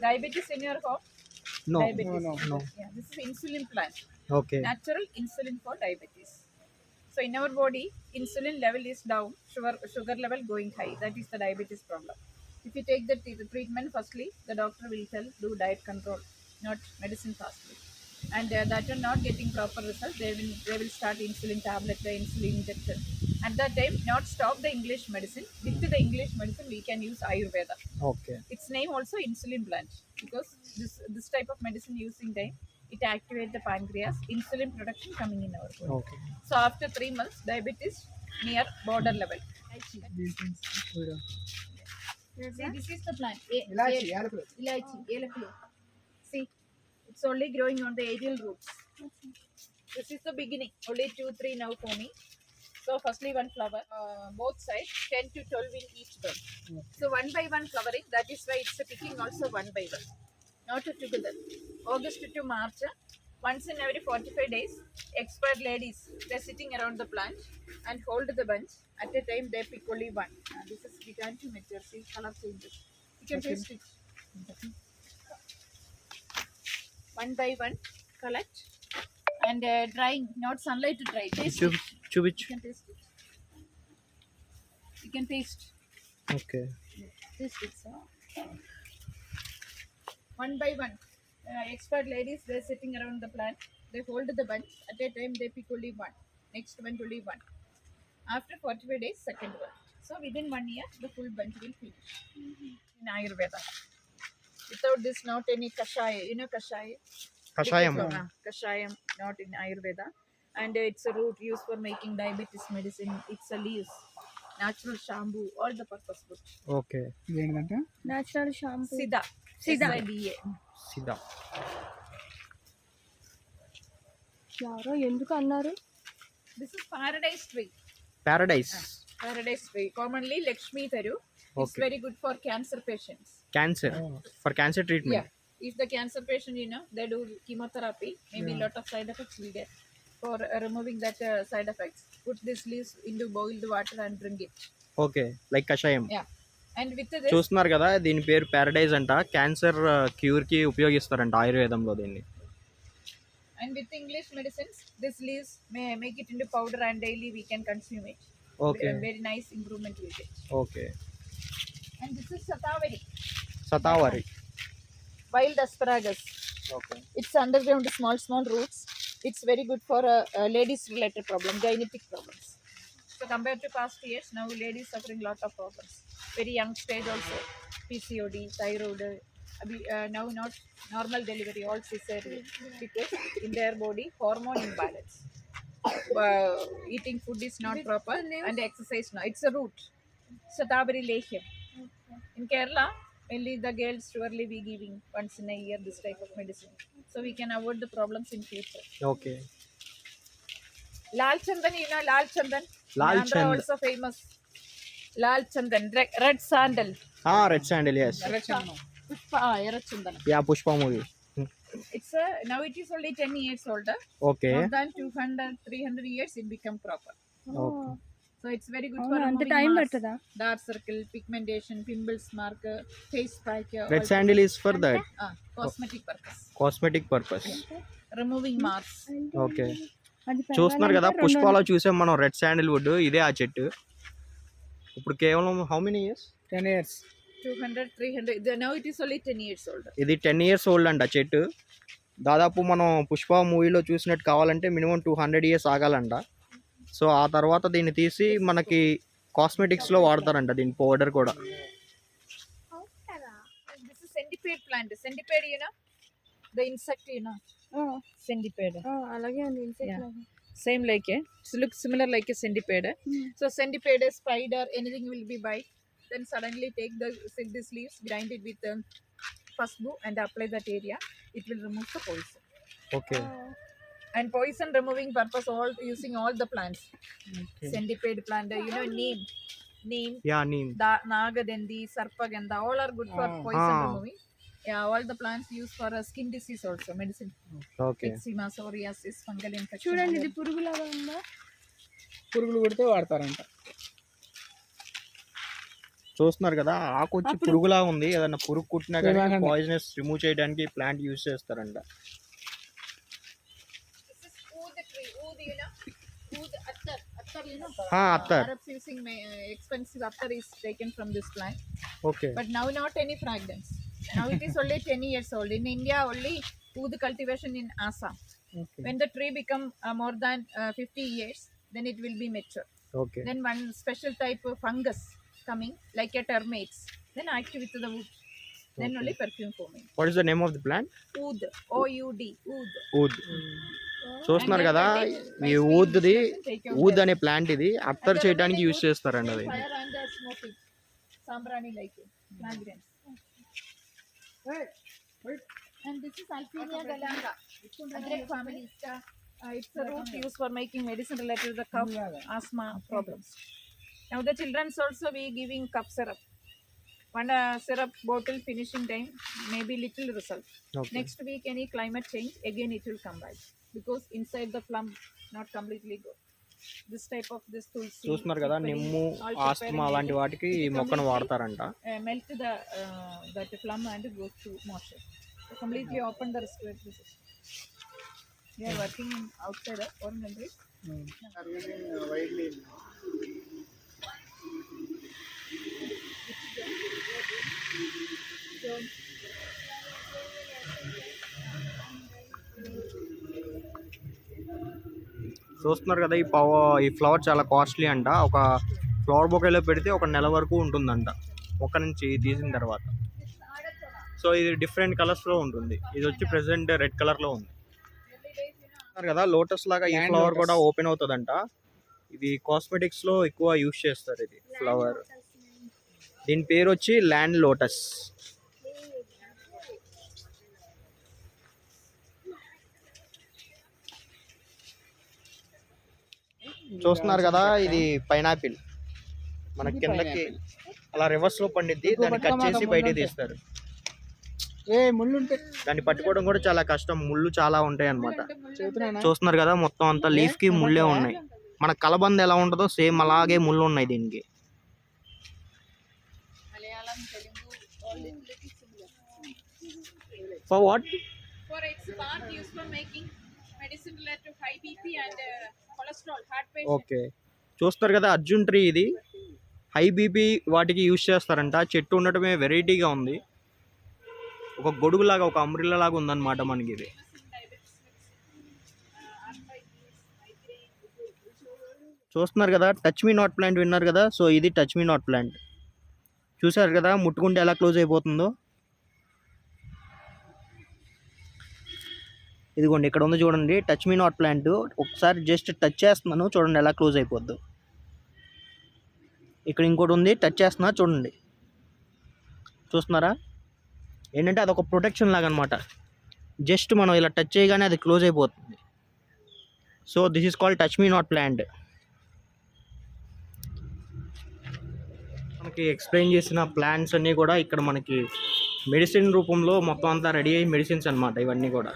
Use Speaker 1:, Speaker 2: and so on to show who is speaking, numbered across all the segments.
Speaker 1: diabetes in your home?
Speaker 2: No.
Speaker 1: Diabetes.
Speaker 2: No.
Speaker 1: Yeah, this is insulin plant.
Speaker 2: Okay.
Speaker 1: Natural insulin for diabetes. So in our body, insulin level is down, sugar level going high. That is the diabetes problem. If you take the treatment, firstly, the doctor will tell do diet control, not medicine fastly. And that are not getting proper result, they will start insulin tablet, the insulin injection. At that time, not stop the English medicine. With the English medicine, we can use Ayurveda.
Speaker 2: Okay.
Speaker 1: Its name also insulin plant because this type of medicine using time it activate the pancreas, insulin production coming in our body.
Speaker 2: Okay.
Speaker 1: So after 3 months, diabetes near border level. See, this is the plant. Ilachi, yellow. See, it's only growing on the aerial roots. This is the beginning. Only 2, 3 now forming. So firstly one flower, both sides 10 to 12 in each bud. So one by one flowering. That is why it's a picking also one by one, not together. August to March, once in every 45 days, expert ladies they're sitting around the plant and hold the bunch. At a time they pick only one. This is began to mature. See color changes. You can taste it. One by one, collect and drying, not sunlight to dry. Taste it. You can taste it. You can taste.
Speaker 2: Okay.
Speaker 1: Taste it. So. One by one, expert ladies they're sitting around the plant. They hold the bunch. At a time they pick only one. Next one only one. After 45 days, second one. So within 1 year, the full bunch will finish. In Ayurveda. Without this, not any kashaya. You know kashaya?
Speaker 2: Kashayam.
Speaker 1: Kashayam, not in Ayurveda. And it's a root used for making diabetes medicine. It's a leaves. Natural shampoo, all the purpose good.
Speaker 2: Okay.
Speaker 3: Natural shampoo.
Speaker 1: Sida.
Speaker 3: Sida.
Speaker 1: SIDA.
Speaker 2: Sida.
Speaker 3: ఎవరో ఎందుకు అన్నారు?
Speaker 1: This is paradise tree.
Speaker 2: Paradise.
Speaker 1: Paradise tree. Commonly Lakshmi Taru. It's
Speaker 2: Okay.
Speaker 1: very good for cancer patients.
Speaker 2: Cancer. For cancer treatment.
Speaker 1: Yeah. If the cancer patient, they do chemotherapy, maybe lot of side effects will get. For removing that side effects, put this leaves into boiled water and drink it.
Speaker 2: Okay like కషాయం.
Speaker 1: Yeah. And with this,
Speaker 2: చూస్తున్నారు కదా దీని పేరు paradise అంట. Cancer క్యూర్కి ఉపయోగిస్తారంట ఆయుర్వేదంలో దీన్ని.
Speaker 1: and with English medicines, this leaves may make it into powder and daily we can consume it.
Speaker 2: Okay.
Speaker 1: Very nice improvement will get.
Speaker 2: Okay.
Speaker 1: And this is Satavari,
Speaker 2: సతావరి.
Speaker 1: wild asparagus.
Speaker 2: Okay.
Speaker 1: It's underground, small roots. It's very good for ladies related problem, gynecologic problems. So compared to past years, now ladies suffering lot of problems. Very young stage also, PCOD, thyroid. Now not normal delivery, all cesarean because in their body hormone imbalance. Eating food is not proper and exercise no. It's a root. Satabari Lehyam. In Kerala, only the girls surely be giving once in a year this type of medicine. So we can avoid the problems in future.
Speaker 2: Okay.
Speaker 1: Lal Chandan, Lal Chandan.
Speaker 2: Lal
Speaker 1: Andhra
Speaker 2: Chandan.
Speaker 1: also famous. Lal Chandan, red sandal.
Speaker 2: Red sandals.
Speaker 1: Pushpa, Era Chandan.
Speaker 2: Yeah Pushpa movie.
Speaker 1: It's now it is only 10 years older.
Speaker 2: Okay.
Speaker 1: More than 200, 300 years it become proper.
Speaker 2: Okay.
Speaker 1: So it's very good
Speaker 3: అవునా,
Speaker 1: for
Speaker 3: అంత
Speaker 1: removing
Speaker 3: time
Speaker 1: mask,
Speaker 3: పడుతుందా?
Speaker 1: dark circle, pigmentation, pimples mark, face pack.
Speaker 2: Red sandal is for that
Speaker 1: Cosmetic purpose.
Speaker 2: Cosmetic purpose.
Speaker 1: Removing marks.
Speaker 2: Okay.
Speaker 3: అది
Speaker 2: చూస్తున్నారు కదా
Speaker 3: పెరగాలంటే
Speaker 2: పుష్పలో చూసాం మనం red sandal would. ఇదే ఆ చెట్టు. ఇప్పుడు కేవలం how many years?
Speaker 4: 10 years.
Speaker 1: 200, 300. Now it is only 10 years older.
Speaker 2: ఇది 10 years ఓల్డ్ అంట చెట్టు. దాదాపు మనం పుష్ప మూవీలో చూసినట్టు కావాలంటే మినిమం 200 years ఆగాలంట. సో ఆ తర్వాత దీన్ని తీసి మనకి కాస్మెటిక్స్లో వాడతారంట దీని పౌడర్ కూడా.
Speaker 1: This is centipede plant. Centipede, the insect, centipede.
Speaker 3: అలాగే ఉంది insect
Speaker 1: Yeah.
Speaker 3: లాగా.
Speaker 1: Same like a, so looks similar like a centipede. So centipede, spider, anything will be bite. Then suddenly take these leaves, grind it with pasbu and apply that area. It will remove the poison.
Speaker 2: Okay.
Speaker 1: And poison removing purpose all using all the plants. Centipede plant, neem,
Speaker 2: yeah neem.
Speaker 1: nagadandi, sarpagandha, all are good for poison removing. Yeah, all the plants used for skin disease also, medicine.
Speaker 2: Okay.
Speaker 1: Eczema, psoriasis, fungal infection.
Speaker 3: చూడండి ఇది పురుగులాగా ఉందా?
Speaker 4: పురుగులు కొడితే వాడతారంట.
Speaker 2: చూస్తున్నారు కదా, ఆకు వచ్చి పురుగులా ఉంది. ఏదైనా పురుగు కుట్టినా కానీ పాయిజనస్ రిమూవ్ చేయడానికి ప్లాంట్ యూజ్ చేస్తారంట.
Speaker 1: This is oud tree. Oud, you know? Oud, attar. Attar, you know?
Speaker 2: attar.
Speaker 1: Arabs using expensive attar is taken from this plant.
Speaker 2: Okay.
Speaker 1: But now not any fragrance. Now it is only 10 years old. In India, only oud cultivation in Assam.
Speaker 2: Okay.
Speaker 1: When the tree become more than 50 years, then it will be mature.
Speaker 2: Okay.
Speaker 1: Then one special type of fungus coming, like a termites, then active with the wood. Then only perfume forming.
Speaker 2: What is the name of the plant?
Speaker 1: Oud, OUD, oud.
Speaker 2: ఊద్. చూస్తున్నారు కదా, ఈ ఊద్ది, ఊద్ అనే plant ఇది అత్తర్ చేయడానికి use చేస్తారండి అది.
Speaker 1: Fire and smoking, sambrani like fragrance. And this is Alpinia galanga, Adrek family. It's a root used for making medicine related to the cough, asthma problems. Now the children's also we giving cough syrup. One syrup bottle finishing time, maybe little result.
Speaker 2: Okay.
Speaker 1: Next week any climate change, again it will come back because inside the plum not completely go. This type of this tulsi.
Speaker 2: చూస్తున్నారు కదా, నిమ్ము, asthma అలాంటి వాటికి ఈ మొక్కను వాడతారంట.
Speaker 1: Melt the that plum and goes to moisture. So completely open the respiratory system. We are working in outside of foreign countries.
Speaker 2: చూస్తున్నారు కదా, ఈ ఫ్లవర్ చాలా కాస్ట్లీ అంట. ఒక ఫ్లవర్ బొకేలో పెడితే ఒక నెల వరకు ఉంటుందంట మొక్క నుంచి తీసిన తర్వాత. సో ఇది డిఫరెంట్ కలర్స్లో ఉంటుంది. ఇది వచ్చి ప్రెసెంట్ రెడ్ కలర్లో ఉంది. చూస్తున్నారు కదా, లోటస్ లాగా ఈ ఫ్లవర్ కూడా ఓపెన్ అవుతుందంట. ఇది కాస్మెటిక్స్లో ఎక్కువ యూజ్ చేస్తారు ఇది ఫ్లవర్. దీని పేరు వచ్చి ల్యాండ్ లోటస్. చూస్తున్నారు కదా, ఇది పైనాపిల్. మన కిందకి అలా రివర్స్ లో పండిద్ది, దాన్ని కట్ చేసి బయటికి తీస్తారు. దాన్ని పట్టుకోవడం కూడా చాలా కష్టం, ముళ్ళు చాలా ఉంటాయి అన్నమాట. చూస్తున్నారు కదా, మొత్తం అంతా లీఫ్ కి ముళ్ళే ఉన్నాయి. మన కలబంద ఎలా ఉంటుందో సేమ్ అలాగే ముళ్ళు ఉన్నాయి దీనికి. For what?
Speaker 1: For its bark used for making medicine related to high BP and cholesterol, heart patient.
Speaker 2: Okay. చూస్తారు కదా, అర్జున్ ట్రీ ఇది హై బీపీ వాటికి యూజ్ చేస్తారంట. చెట్టు ఉండటమే వెరైటీగా ఉంది. ఒక గొడుగులాగా, ఒక అంబ్రిల్లా లాగా ఉందన్నమాట మనకి ఇది. చూస్తున్నారు కదా, టచ్ మీ నాట్ ప్లాంట్ విన్నారు కదా. సో ఇది టచ్ మీ నాట్ ప్లాంట్. చూసారు కదా, ముట్టుకుంటే ఎలా క్లోజ్ అయిపోతుందో. ఇదిగోండి, ఇక్కడ ఉంది చూడండి, టచ్ మీ నాట్ ప్లాంట్. ఒకసారి జస్ట్ టచ్ చేస్తున్నాను, చూడండి ఎలా క్లోజ్ అయిపోద్దు. ఇక్కడ ఇంకోటి ఉంది, టచ్ చేస్తున్నా చూడండి. చూస్తున్నారా, ఏంటంటే అదొక ప్రొటెక్షన్ లాగా అనమాట. జస్ట్ మనం ఇలా టచ్ చేయగానే అది క్లోజ్ అయిపోతుంది. So this is called touch me not plant. మనకి ఎక్స్ప్లెయిన్ చేసిన ప్లాంట్స్ అన్నీ కూడా ఇక్కడ మనకి మెడిసిన్ రూపంలో మొత్తం అంతా రెడీ అయ్యి మెడిసిన్స్ అనమాట. ఇవన్నీ కూడా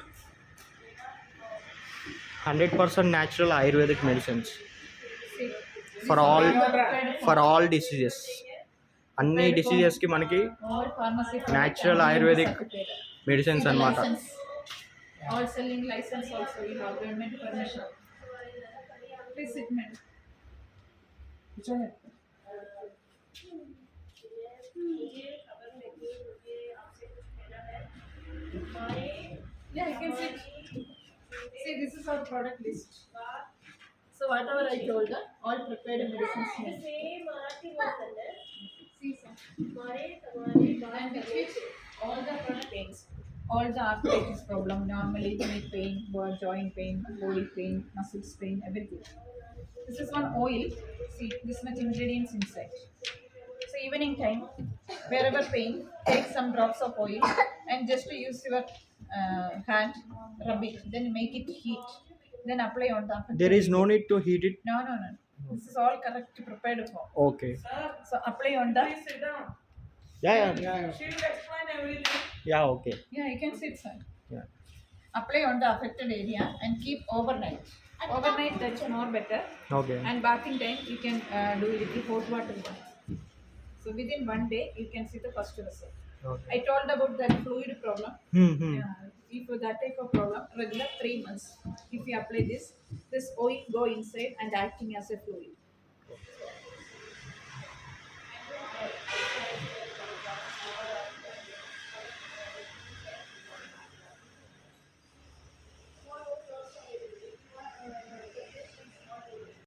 Speaker 2: 100% natural ayurvedic medicines for all diseases. అన్ని డిసీజెస్కి మనకి న్యాచురల్ ఆయుర్వేదిక్ మెడిసిన్స్ అనమాట.
Speaker 1: All selling license also you have government permission. Please sit, madam. Yeah, you can sit. See, this is our product list. So whatever I told her, all prepared medicines. See, sir. And which all the chronic pains, all the arthritis problem, normally knee pain, joint pain, body pain, muscles pain, everything. This is one oil. See, this much ingredients inside. So evening time, wherever pain, take some drops of oil and just to use your hand, rub it, then make it heat, then apply on the.
Speaker 2: There is no need to heat it.
Speaker 1: No. This is all correct prepared for.
Speaker 2: Okay.
Speaker 1: So apply on the.
Speaker 2: Yeah.
Speaker 4: She will explain everything.
Speaker 2: Yeah, okay.
Speaker 1: Yeah, you can sit, sir.
Speaker 2: Yeah.
Speaker 1: Apply on the affected area and keep overnight. Overnight, that's more better.
Speaker 2: Okay.
Speaker 1: And bathing time, you can do little hot water bath. So within 1 day, you can see the first result.
Speaker 2: Okay.
Speaker 1: I told about that fluid problem.
Speaker 2: Hmm.
Speaker 1: If for that type of problem, regular 3 months. If you apply this oil go inside and acting as a fluid.